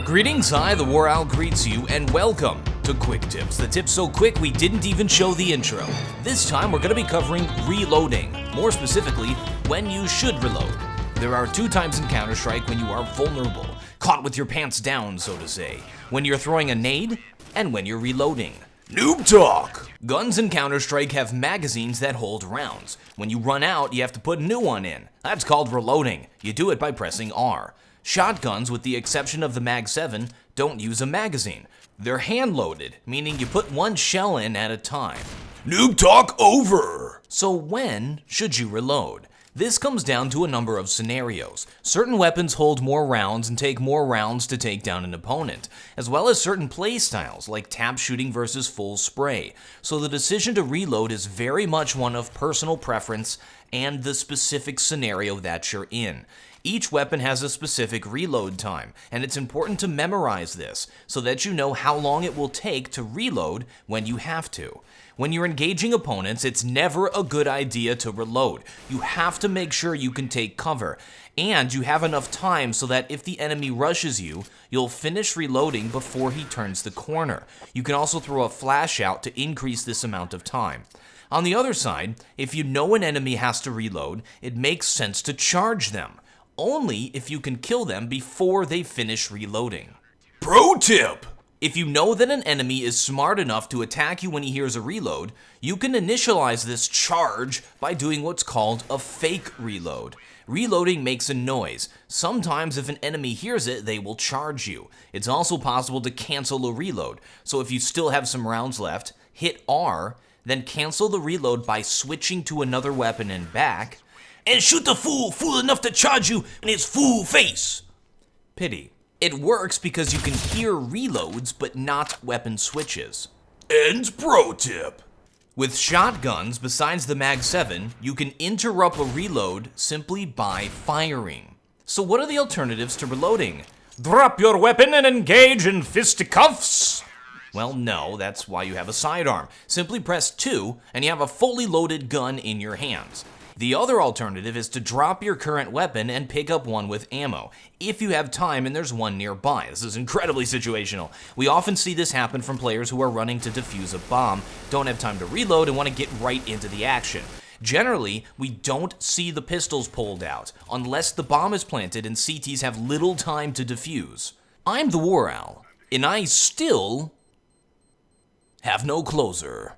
Greetings, I, the War Owl, greets you, and welcome to Quick Tips. The tip's so quick we didn't even show the intro. This time we're going to be covering reloading, more specifically, when you should reload. There are two times in Counter-Strike when you are vulnerable, caught with your pants down, so to say, when you're throwing a nade, and when you're reloading. Noob talk! Guns in Counter-Strike have magazines that hold rounds. When you run out, you have to put a new one in. That's called reloading. You do it by pressing R. Shotguns, with the exception of the Mag 7, don't use a magazine. They're hand-loaded, meaning you put one shell in at a time. Noob talk over! So when should you reload? This comes down to a number of scenarios. Certain weapons hold more rounds and take more rounds to take down an opponent, as well as certain playstyles like tap shooting versus full spray. So the decision to reload is very much one of personal preference and the specific scenario that you're in. Each weapon has a specific reload time, and it's important to memorize this so that you know how long it will take to reload when you have to. When you're engaging opponents, it's never a good idea to reload. You have to make sure you can take cover, and you have enough time so that if the enemy rushes you, you'll finish reloading before he turns the corner. You can also throw a flash out to increase this amount of time. On the other side, if you know an enemy has to reload, it makes sense to charge them. Only if you can kill them before they finish reloading. Pro tip! If you know that an enemy is smart enough to attack you when he hears a reload, you can initialize this charge by doing what's called a fake reload. Reloading makes a noise. Sometimes if an enemy hears it, they will charge you. It's also possible to cancel a reload. So if you still have some rounds left, hit R, then cancel the reload by switching to another weapon and back, and shoot the fool enough to charge you in his fool face. Pity. It works because you can hear reloads but not weapon switches. End pro tip. With shotguns, besides the Mag 7, you can interrupt a reload simply by firing. So what are the alternatives to reloading? Drop your weapon and engage in fisticuffs? Well, no, that's why you have a sidearm. Simply press 2 and you have a fully loaded gun in your hands. The other alternative is to drop your current weapon and pick up one with ammo, if you have time and there's one nearby. This is incredibly situational. We often see this happen from players who are running to defuse a bomb, don't have time to reload, and want to get right into the action. Generally, we don't see the pistols pulled out, unless the bomb is planted and CTs have little time to defuse. I'm the War Owl, and I still have no closer.